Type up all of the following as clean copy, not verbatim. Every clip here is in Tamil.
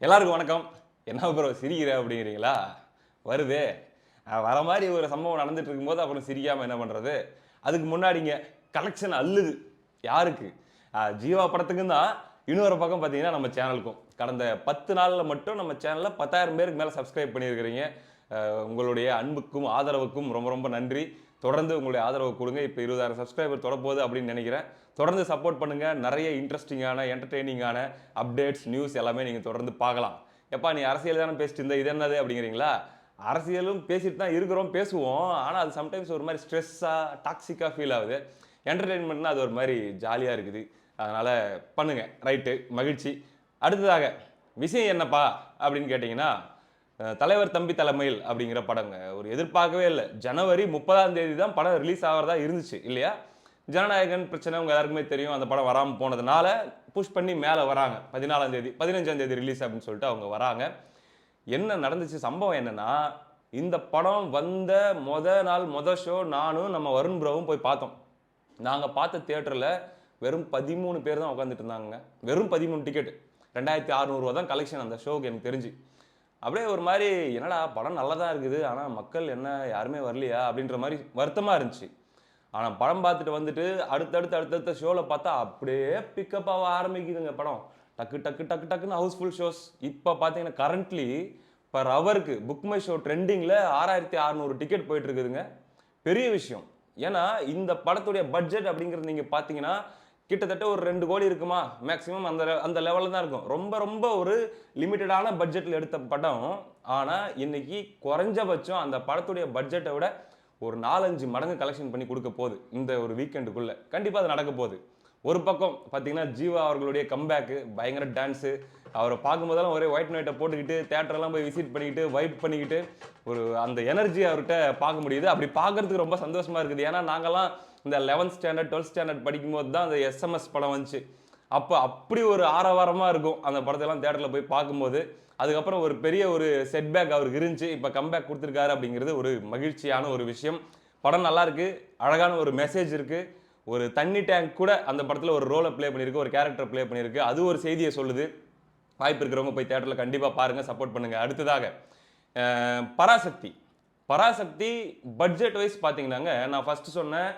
எல்லாருக்கும் வணக்கம். என்ன ப்ரோ சிரிக்கிற அப்படிங்கிறீங்களா? வருது. வர மாதிரி ஒரு சம்பவம் நடந்துட்டு இருக்கும்போது அப்புறம் சிரிக்காம என்ன பண்றது? அதுக்கு முன்னாடிங்க கலெக்ஷன் அள்ளுது. யாருக்கு? ஜீவா படத்துக்கும் தான். இன்னொரு பக்கம் பார்த்தீங்கன்னா நம்ம சேனலுக்கும். கடந்த 10 நாள்ல மட்டும் நம்ம சேனல்ல 10,000 பேருக்கு மேல சப்ஸ்கிரைப் பண்ணியிருக்கிறீங்க. உங்களுடைய அன்புக்கும், ஆதரவுக்கும் ரொம்ப ரொம்ப நன்றி. தொடர்ந்து உங்களுடைய ஆதரவு குடுங்க. இப்ப 20,000 சப்ஸ்கிரைபர் தொடப்போகுது அப்படின்னு நினைக்கிறேன். தொடர்ந்து சப்போர்ட் பண்ணுங்க. நெறைய இன்ட்ரஸ்டிங்கான, என்டர்டெய்னிங்கான அப்டேட்ஸ், நியூஸ் எல்லாமே நீங்க தொடர்ந்து பார்க்கலாம். "எப்பா நீ அரசியல் தானே பேசிட்டு இருந்த, இது என்னது?" அப்படிங்கிறீங்களா? அரசியலும் பேசிட்டு தான் இருக்கிறோம், பேசுவோம். ஆனா அது சம்டைம்ஸ் ஒரு மாரி ஸ்ட்ரெஸ்ஸா, டாக்ஸிக்கா ஃபீல் ஆகுது. என்டர்டெயின்மென்ட்னா அது ஒரு மாரி ஜாலியா இருக்குது. அதனால பண்ணுங்க. ரைட்டு, மகிழ்ச்சி. அடுத்ததாக, "விஷயம் என்னப்பா?" அப்படின்னு கேட்டீங்கன்னா, தலைவர் தம்பி தலைமையில் அப்படிங்கிற படங்க. ஒரு எதிர்பார்க்கவே இல்ல. ஜனவரி 30ஆம் தேதி தான் படம் ரிலீஸ் ஆவறதா இருந்துச்சு இல்லையா? ஜனநாயகன் பிரச்சனை உங்க எல்லாருக்குமே தெரியும். அந்த படம் வராம போனதுனால, புஷ் பண்ணி மேல வராங்க. 14ஆம் தேதி, 15ஆம் தேதி ரிலீஸ் அப்படின்னு சொல்லிட்டு அவங்க வராங்க. என்ன நடந்துச்சு சம்பவம் என்னன்னா, இந்த படம் வந்த நாள், ஷோ நானும் நம்ம வருண் ப்ரோவும் போய் பார்த்தோம். நாங்க பார்த்த தியேட்டர்ல வெறும் 13 பேர் தான் உட்கார்ந்துட்டு இருந்தாங்கங்க. வெறும் 13 டிக்கெட். ரூ. 2,600 தான் கலெக்ஷன் அந்த ஷோக்கு எனக்கு தெரிஞ்சு. அப்படியே ஒரு மாரி என்னடா படம் நல்லா தான் இருக்குது. ஆனா மக்கள் என்ன யாருமே வரலையா? அப்படின்ற மாரி வருத்தமா இருந்துச்சு. ஆனா படம் பார்த்துட்டு வந்துட்டு அடுத்தடுத்த ஷோல பார்த்தா அப்படியே பிக்கப் ஆக ஆரம்பிக்குதுங்க படம். டக்கு டக்கு டக்கு டக்குன்னு ஹவுஸ்ஃபுல் ஷோஸ். இப்ப பார்த்தீங்கன்னா கரண்ட்லி பெர் ஹவருக்கு புக் மை ஷோ ட்ரெண்டிங்ல 6,600 டிக்கெட் போயிட்டு இருக்குதுங்க. பெரிய விஷயம். ஏன்னா இந்த படத்துடைய பட்ஜெட் அப்படிங்கிறது நீங்க பார்த்தீங்கன்னா, கிட்டத்தட்ட ஒரு 2 கோடி இருக்குமா? மேக்ஸிமம் அந்த லெவல்ல தான் இருக்கும். ரொம்ப ரொம்ப ஒரு லிமிட்டடான பட்ஜெட்ல எடுத்த படம். ஆனா இன்னைக்கு குறைஞ்சபட்சம் அந்த படத்துடைய பட்ஜெட்ட விட ஒரு 4, 5 மடங்கு கலெக்ஷன் பண்ணி குடுக்க போது. இந்த ஒரு வீக்கெண்டுக்குள்ள. கண்டிப்பா அது நடக்க போது. ஒரு பக்கம் பார்த்தீங்கன்னா, ஜீவா அவர்களுடைய கம்பேக் பயங்கர டான்ஸு. அவர பார்க்கும்போதெல்லாம் ஒரே ஒயிட் அண்ட் ஒயிட்ட போட்டுக்கிட்டு, தியேட்டர்லாம் போய் விசிட் பண்ணிக்கிட்டு, வைப் பண்ணிக்கிட்டு, ஒரு அந்த எனர்ஜி அவர்ட்ட பார்க்க முடியுது. அப்படி பார்க்கறதுக்கு ரொம்ப சந்தோஷமா இருக்குது. ஏன்னா, நாங்கலாம் இந்த 11த் ஸ்டாண்டர்ட், 12த் ஸ்டாண்டர்ட் படிக்கும்போது தான் அந்த எஸ்எம்எஸ் படம் வந்துச்சு. அப்ப அப்படி ஒரு ஆரவாரமா இருக்கும். அந்த படத்தெல்லாம் தியேட்டர்ல போய் பார்க்கும்போது. அதுக்கப்புறம் ஒரு பெரிய ஒரு செட்பேக் அவருக்கு இருந்துச்சு. இப்ப கம்பேக் குடுத்திருக்காரு அப்படிங்கிறது ஒரு மகிழ்ச்சியான ஒரு விஷயம். படம் நல்லா இருக்கு. அழகான ஒரு மெசேஜ் இருக்கு. ஒரு தண்ணி டேங்க் கூட அந்த படத்துல ஒரு ரோல ப்ளே பண்ணியிருக்கு. ஒரு கேரக்டர் ப்ளே பண்ணியிருக்கு. அது ஒரு செய்திய சொல்லுது. வாய்ப்பு இருக்கிறவங்க போய் தியேட்டர்ல கண்டிப்பா பாருங்க. சப்போர்ட் பண்ணுங்க. அடுத்ததாக அ பராசக்தி. பராசக்தி பட்ஜெட் வைஸ் பார்த்தீங்கன்னாங்க, நான் ஃபர்ஸ்ட் சொன்னேன்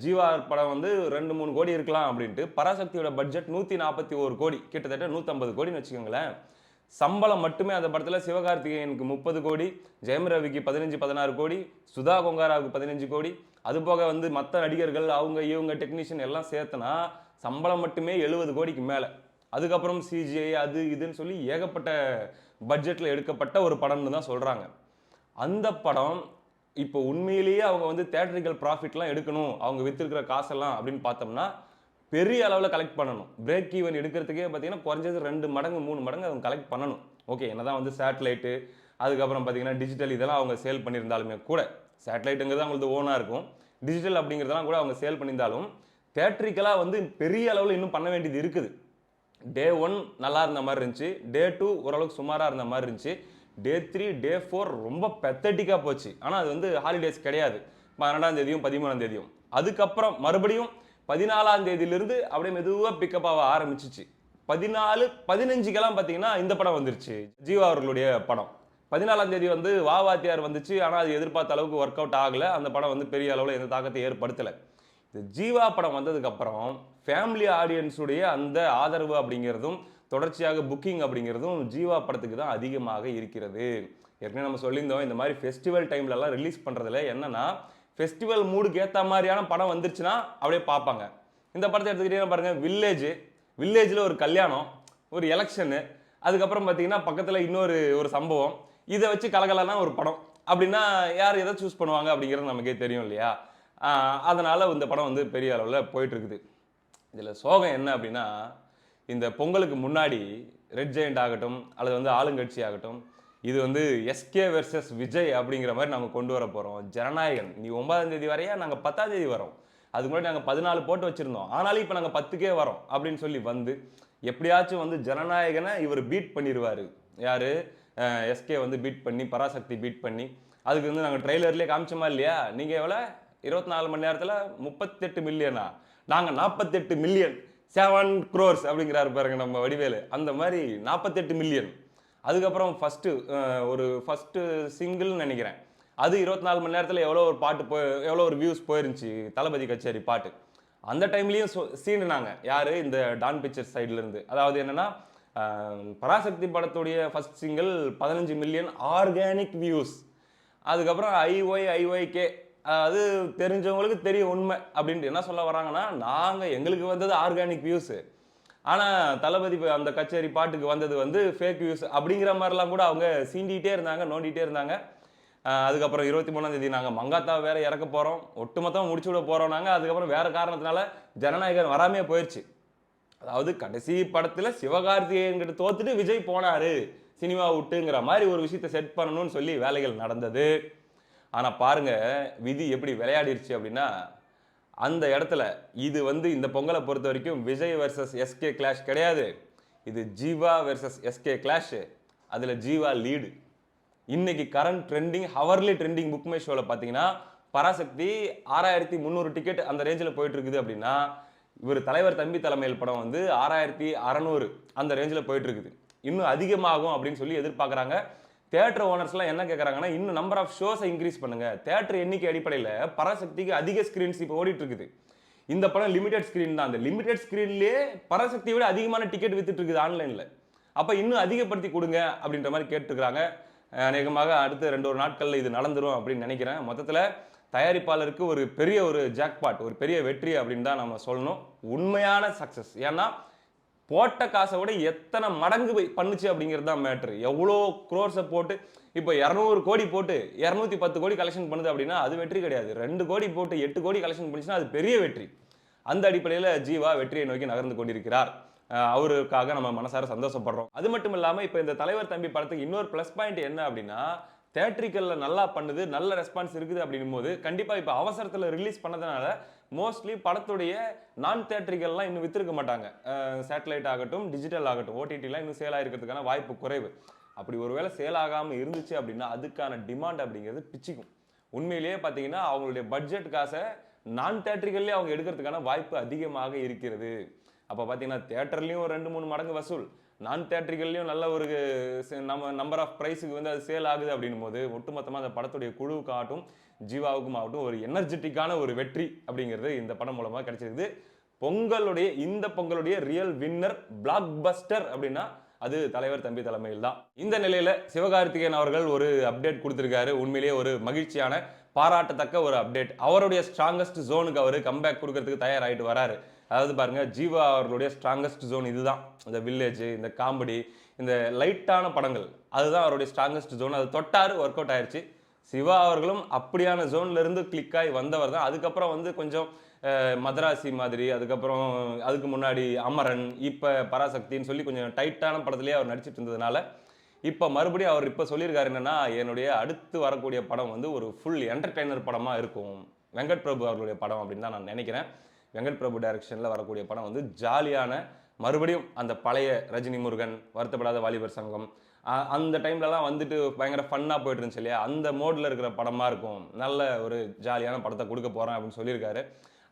ஜீவா படம் வந்து 2, 3 கோடி இருக்கலாம் அப்படின்ட்டு. பராசக்தியோட பட்ஜெட் 141 கோடி. கிட்டத்தட்ட 150 கோடின்னு வச்சுக்கோங்களேன். சம்பளம் மட்டுமே அந்த படத்துல சிவகார்த்திகேயனுக்கு 30 கோடி, ஜெயம் ரவிக்கு 15, 16 கோடி, சுதா கொங்காராவுக்கு 15 கோடி. அதுபோக வந்து மத்த நடிகர்கள் அவங்க இவங்க டெக்னீஷியன் எல்லாம் சேர்த்தனா சம்பளம் மட்டுமே 70 கோடிக்கு மேல. அதுக்கப்புறம் சிஜிஐ அது இதுன்னு சொல்லி ஏகப்பட்ட பட்ஜெட்ல எடுக்கப்பட்ட ஒரு படம்னு தான் சொல்றாங்க. அந்த படம் இப்போ உண்மையிலேயே அவங்க வந்து தியேட்ரிக்கல் ப்ராஃபிட்லாம் எடுக்கணும். அவங்க வித்திருக்கிற காசெல்லாம் அப்படின்னு பார்த்தோம்னா, பெரிய அளவுல கலெக்ட் பண்ணணும். பிரேக் ஈவன் எடுக்கிறதுக்கே பார்த்தீங்கன்னா, குறைஞ்சது 2 மடங்கு, 3 மடங்கு அவங்க கலெக்ட் பண்ணணும். ஓகே. என்னதான் வந்து சேட்டலைட்டு, அதுக்கப்புறம் பார்த்தீங்கன்னா, டிஜிட்டல் இதெல்லாம் அவங்க சேல் பண்ணியிருந்தாலுமே கூட, சேட்டலைட்டுங்கிறது அவங்களது ஓனா இருக்கும். டிஜிட்டல் அப்படிங்கிறதெல்லாம் கூட அவங்க சேல் பண்ணியிருந்தாலும், தியேட்ரிக்கலா வந்து பெரிய அளவுல இன்னும் பண்ண வேண்டியது இருக்குது. டே 1 நல்லா இருந்த மாரி இருந்துச்சு. டே 2 ஓரளவுக்கு சுமாரா இருந்த மாரி இருந்துச்சு. டே 3, டே 4 ரொம்ப பெத்தட்டிக்கா போச்சு. ஆனா அது வந்து ஹாலிடேஸ் கிடையாது. 12ஆம் தேதியும், 13ஆம் தேதியும். அதுக்கப்புறம் மறுபடியும் 14ஆம் தேதியிலிருந்து அப்படியே மெதுவா பிக்கப் ஆக ஆரம்பிச்சுச்சு. 14, 15க்கெல்லாம் பார்த்தீங்கன்னா, இந்த படம் வந்துருச்சு. ஜீவா அவர்களுடைய படம். 14ஆம் தேதி வந்து வா வாத்தியார் வந்துச்சு. ஆனா அது எதிர்பார்த்த அளவுக்கு ஒர்க் அவுட் ஆகல. அந்த படம் வந்து பெரிய அளவுல எந்த தாக்கத்தை ஏற்படுத்தல. இந்த ஜீவா படம் வந்ததுக்கு அப்புறம் ஃபேமிலி ஆடியன்ஸ் உடைய அந்த ஆதரவு அப்படிங்கிறதும் தொடர்ச்சியாக புக்கிங் அப்படிங்கிறதும் ஜீவா படத்துக்கு தான் அதிகமாக இருக்கிறது. ஏற்கனவே நம்ம சொல்லியிருந்தோம் இந்த மாதிரி ஃபெஸ்டிவல் டைம்ல எல்லாம் ரிலீஸ் பண்றதுல என்னன்னா ஃபெஸ்டிவல் மூடுக்கு ஏத்த மாதிரியான படம் வந்துருச்சுன்னா அப்படியே பார்ப்பாங்க. இந்த படத்தை எடுத்துக்கிட்டீங்கன்னா பாருங்க வில்லேஜ்ல ஒரு கல்யாணம், ஒரு எலெக்ஷனு, அதுக்கப்புறம் பார்த்தீங்கன்னா பக்கத்துல இன்னொரு ஒரு சம்பவம். இதை வச்சு கலகலன்னா ஒரு படம். அப்படின்னா யார் எதை சூஸ் பண்ணுவாங்க அப்படிங்கிறது நமக்கே தெரியும் இல்லையா? அதனால இந்த படம் வந்து பெரிய அளவுல போயிட்டு இருக்குது. இதுல சோகம் என்ன அப்படின்னா, இந்த பொங்கலுக்கு முன்னாடி ரெட் ஜெயண்ட் ஆகட்டும், அல்லது வந்து ஆளுங்கட்சி ஆகட்டும், இது வந்து எஸ்கே வெர்சஸ் விஜய் அப்படிங்கிற மாரி நாங்க கொண்டு வர போறோம். ஜனநாயகன் நீ 9ஆம் தேதி வரையா, நாங்க 10ஆம் தேதி வரோம். அதுக்கு முன்னாடி நாங்க 14 போட்டு வச்சிருந்தோம். ஆனாலும் இப்ப நாங்க 10க்கே வரோம் அப்படின்னு சொல்லி வந்து, எப்படியாச்சும் வந்து ஜனநாயகன இவர் பீட் பண்ணிருவாரு. யாரு? எஸ்கே வந்து பீட் பண்ணி, பராசக்தி பீட் பண்ணி, அதுக்கு வந்து நாங்க ட்ரெய்லர்லயே காமிச்சோமா இல்லையா? நீங்க எவ்வளவு 24 மணி நேரத்துல 38 மில்லியனா? நாங்க 48 மில்லியன் 7 crores அப்படிங்கிறாரு பாருங்க நம்ம வடிவேலு. அந்த மாதிரி 48 மில்லியன். அதுக்கப்புறம் ஃபர்ஸ்ட் சிங்கிள்னு நினைக்கிறேன். அது 24 மணி நேரத்தில் எவ்வளோ ஒரு வியூஸ் போயிருந்துச்சு தளபதி கச்சேரி பாட்டு. அந்த டைம்லயும் சீண்டுனாங்க யாரு, இந்த டான் பிக்சர்ஸ் சைடுல இருந்து. அதாவது என்னன்னா, பராசக்தி படத்துடைய first single 15 million organic views. அதுக்கப்புறம் ஐஒய்கே, அது தெரிஞ்சவங்களுக்கு தெரியும் உண்மை அப்படின்ட்டு என்ன சொல்ல வராங்கன்னா, எங்களுக்கு வந்தது ஆர்கானிக் வியூஸ், ஆனா தளபதி அந்த கச்சேரி பாட்டுக்கு வந்தது வந்து ஃபேக் வியூஸ் அப்படிங்கிற மாதிரிலாம் கூட அவங்க சீண்டிகிட்டே இருந்தாங்க, நோண்டிகிட்டே இருந்தாங்க. அதுக்கப்புறம் 23ஆம் தேதி நாங்கள் மங்காத்தா வேற இறக்க போகிறோம், ஒட்டுமொத்தமாக முடிச்சு விட போகிறோம் நாங்கள். அதுக்கப்புறம் வேற காரணத்தினால ஜனநாயகன் வராமே போயிடுச்சு. அதாவது கடைசி படத்தில் சிவகார்த்திகேயன் கிட்ட தோத்துட்டு விஜய் போனாரு சினிமா விட்டுங்கிற மாதிரி ஒரு விஷயத்தை செட் பண்ணணும்னு சொல்லி வேலைகள் நடந்தது. ஆனால் பாருங்க விதி எப்படி விளையாடிருச்சு அப்படின்னா, அந்த இடத்துல இது வந்து இந்த பொங்கலை பொறுத்த வரைக்கும் விஜய் வெர்சஸ் எஸ்கே கிளாஷ் கிடையாது, இது ஜீவா வெர்சஸ் எஸ்கே கிளாஷ். அதில் ஜீவா லீடு. இன்னைக்கு current trending hourly trending book my ஷோவில் பார்த்தீங்கன்னா பராசக்தி 6300 டிக்கெட் அந்த ரேஞ்சில் போயிட்டு இருக்குது அப்படின்னா, இவர் தலைவர் தம்பி தலைமையில் படம் வந்து 6600 அந்த ரேஞ்சில் போயிட்டு இருக்குது. இன்னும் அதிகமாகும் அப்படின்னு சொல்லி எதிர்பார்க்குறாங்க. தியேட்டர் ஓனர்ஸ்லாம் என்ன கேட்குறாங்கன்னா, இன்னும் நம்பர் ஆஃப் ஷோஸை இன்க்ரீஸ் பண்ணுங்க. தியேட்டர் எண்ணிக்கை அடிப்படையில் பராசக்திக்கு அதிக ஸ்க்ரீன்ஸ் இப்போ ஓடிட்டு இருக்குது. இந்த படம் லிமிடெட் ஸ்க்ரீன் தான். அந்த லிமிடெட் ஸ்க்ரீன்லேயே பராசக்தியை விட அதிகமான டிக்கெட் வித்துட்டு இருக்குது ஆன்லைனில். அப்போ இன்னும் அதிகப்படுத்தி கொடுங்க அப்படின்ற மாதிரி கேட்டுருக்காங்க. அநேகமாக அடுத்த 2 நாட்களில் இது நடந்துரும் அப்படின்னு நினைக்கிறேன். மொத்தத்தில் தயாரிப்பாளருக்கு ஒரு பெரிய ஜாக்பாட், ஒரு பெரிய வெற்றி அப்படின்னு தான் நம்ம சொல்லணும். உண்மையான சக்ஸஸ். ஏன்னா போட்ட காசை விட எத்தனை மடங்கு பண்ணுச்சு அப்படிங்கிறது தான் மேட்ரு. எவ்வளோ க்ரோர்ஸை போட்டு இப்போ 200 கோடி போட்டு 210 கோடி கலெக்ஷன் பண்ணுது அப்படின்னா அது வெற்றி கிடையாது. 2 கோடி போட்டு 8 கோடி கலெக்ஷன் பண்ணிச்சுன்னா அது பெரிய வெற்றி. அந்த அடிப்படையில் ஜீவா வெற்றியை நோக்கி நகர்ந்து கொண்டிருக்கிறார். அவருக்காக நம்ம மனசார சந்தோஷப்படுறோம். அது மட்டும் இல்லாமல் இப்போ இந்த தலைவர் தம்பி படத்துக்கு இன்னொரு ப்ளஸ் பாயிண்ட் என்ன அப்படின்னா, தேட்ரிக்கலில் நல்லா பண்ணுது, நல்ல ரெஸ்பான்ஸ் இருக்குது அப்படின்னும் போது கண்டிப்பாக இப்போ அவசரத்தில் ரிலீஸ் பண்ணதுனால மோஸ்ட்லி படத்துடைய நான் தேட்ரிக்கல்லாம் இன்னும் வித்திருக்க மாட்டாங்க. சேட்டலைட் ஆகட்டும், டிஜிட்டல் ஆகட்டும், ஓடிடிலாம் இன்னும் சேல் ஆகிருக்கிறதுக்கான வாய்ப்பு குறைவு. அப்படி ஒருவேளை சேல் ஆகாமல் இருந்துச்சு அப்படின்னா அதுக்கான டிமாண்ட் அப்படிங்கிறது பிச்சுக்கும். உண்மையிலேயே பார்த்தீங்கன்னா அவங்களுடைய பட்ஜெட் காசை நான் தேட்ரிக்கல்லே அவங்க எடுக்கிறதுக்கான வாய்ப்பு அதிகமாக இருக்கிறது. அப்போ பார்த்தீங்கன்னா தேட்டர்லேயும் ஒரு 2-3 மடங்கு வசூல், நான் தேட்டர்கள்லையும் நல்ல ஒரு நம்பர் ஆஃப் ப்ரைஸுக்கு வந்து அது சேல் ஆகுது அப்படின்னும் போது ஒட்டுமொத்தமாக அந்த படத்துடைய குழுவுக்கு ஆகட்டும், ஜீவாவுக்கும் ஆகட்டும் ஒரு எனர்ஜெட்டிக்கான ஒரு வெற்றி அப்படிங்கிறது இந்த படம் மூலமாக கிடைச்சிருக்குது. இந்த பொங்கலுடைய ரியல் வின்னர் பிளாக் பஸ்டர் அப்படின்னா அது தலைவர் தம்பி தலைமையில் தான். இந்த நிலையில சிவகார்த்திகேயன் அவர்கள் ஒரு அப்டேட் கொடுத்திருக்காரு. உண்மையிலேயே ஒரு மகிழ்ச்சியான, பாராட்டத்தக்க ஒரு அப்டேட். அவருடைய ஸ்ட்ராங்கஸ்ட் ஜோனுக்கு அவர் கம்பேக் கொடுக்கறதுக்கு தயாராகிட்டு வராரு. அதாவது பாருங்க, ஜீவா அவர்களுடைய ஸ்ட்ராங்கஸ்ட் ஜோன் இதுதான். இந்த வில்லேஜ், இந்த காமெடி, இந்த லைட்டான படங்கள், அதுதான் அவருடைய ஸ்ட்ராங்கஸ்ட் ஜோன். அது தொட்டாரு, ஒர்க் அவுட் ஆயிடுச்சு. சிவா அவர்களும் அப்படியான ஜோன்ல இருந்து கிளிக் ஆகி வந்தவர் தான். அதுக்கப்புறம் வந்து கொஞ்சம் மதராசி மாதிரி, அதுக்கப்புறம் அதுக்கு முன்னாடி அமரன், இப்போ பராசக்தின்னு சொல்லி கொஞ்சம் டைட்டான படத்துலேயே அவர் நடிச்சிட்டு இருந்ததுனால இப்போ மறுபடியும் அவர் இப்போ சொல்லியிருக்காரு என்னன்னா, என்னுடைய அடுத்து வரக்கூடிய படம் வந்து ஒரு ஃபுல் என்டர்டெய்னர் படமாக இருக்கும், வெங்கட் பிரபு அவர்களுடைய படம் அப்படின்னு தான் நான் நினைக்கிறேன். வெங்கட் பிரபு டைரக்ஷனில் வரக்கூடிய படம் வந்து ஜாலியான, மறுபடியும் அந்த பழைய ரஜினி முருகன், வருத்தப்படாத வாலிபர் சங்கம், அந்த டைம்லலாம் வந்துட்டு பயங்கர ஃபன்னாக போயிட்டு இருந்துச்சு இல்லையா, அந்த மோடில் இருக்கிற படமாக இருக்கும். நல்ல ஒரு ஜாலியான படத்தை கொடுக்க போகிறேன் அப்படின்னு சொல்லியிருக்காரு.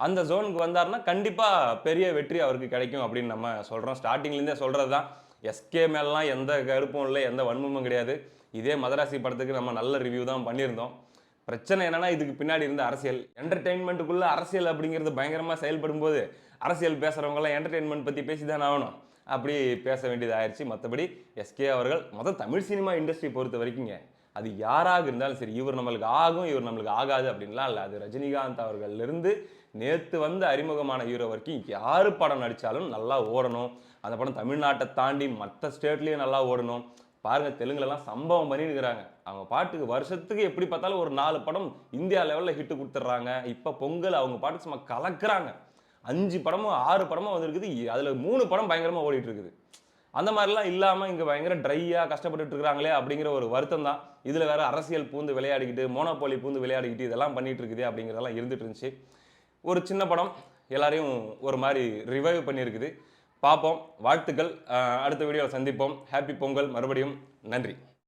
அந்த ஜோனுக்கு வந்தார்னா கண்டிப்பாக பெரிய வெற்றி அவருக்கு கிடைக்கும் அப்படின்னு நம்ம சொல்கிறோம். ஸ்டார்டிங்லேருந்தே சொல்கிறது தான். எஸ்கே மேலாம் எந்த கருப்பும் இல்லை, எந்த வன்மமும் கிடையாது. இதே மதராசி படத்துக்கு நம்ம நல்ல ரிவ்யூ தான் பண்ணியிருந்தோம். பிரச்சனை என்னன்னா, இதுக்கு பின்னாடி இருந்த அரசியல், என்டர்டெயின்மெண்ட்டுக்குள்ள அரசியல் அப்படிங்கிறது பயங்கரமாக செயல்படும் போது அரசியல் பேசுகிறவங்களாம் என்டர்டெயின்மெண்ட் பற்றி பேசி தான் ஆகணும். அப்படி பேச வேண்டியது ஆயிடுச்சு. மற்றபடி எஸ்கே அவர்கள் தமிழ் சினிமா இண்டஸ்ட்ரி பொறுத்த வரைக்குங்க, அது யாராக இருந்தாலும் சரி, இவர் நம்மளுக்கு ஆகும், இவர் நம்மளுக்கு ஆகாது அப்படின்லாம் இல்லை. அது ரஜினிகாந்த் அவர்கள்லேருந்து நேற்று வந்து அறிமுகமான ஹீரோ வரைக்கும் யார் படம் நடித்தாலும் நல்லா ஓடணும். அந்த படம் தமிழ்நாட்டை தாண்டி மற்ற ஸ்டேட்லேயும் நல்லா ஓடணும். பாருங்கள், தெலுங்குலலாம் சம்பவம் பண்ணியிருக்கிறாங்க. அவங்க பாட்டுக்கு வருஷத்துக்கு எப்படி பார்த்தாலும் ஒரு 4 படம் இந்தியா லெவலில் ஹிட்டு கொடுத்துட்றாங்க. இப்போ பொங்கல் அவங்க பாட்டுக்கு சும்மா கலக்குறாங்க. 5 படமும் 6 படமும் வந்துருக்குது. அதில் 3 படம் பயங்கரமாக ஓடிட்டு இருக்குது. அந்த மாதிரிலாம் இல்லாமல் இங்கே பயங்கர ட்ரையாக கஷ்டப்பட்டுட்டு இருக்கிறாங்களே அப்படிங்கிற ஒரு வருத்தம் தான். இதில் வேறு அரசியல் பூந்து விளையாடிக்கிட்டு, மோனோபோலி பூந்து விளையாடிக்கிட்டு இதெல்லாம் பண்ணிட்டு இருக்குது அப்படிங்கிறதெல்லாம் இருந்துட்டு இருந்துச்சு. ஒரு சின்ன படம் எல்லாரையும் ஒரு மாதிரி ரிவைவ் பண்ணியிருக்குது. பார்ப்போம். வாழ்த்துக்கள். அடுத்த வீடியோவில் சந்திப்போம். ஹாப்பி பொங்கல் மறுபடியும். நன்றி.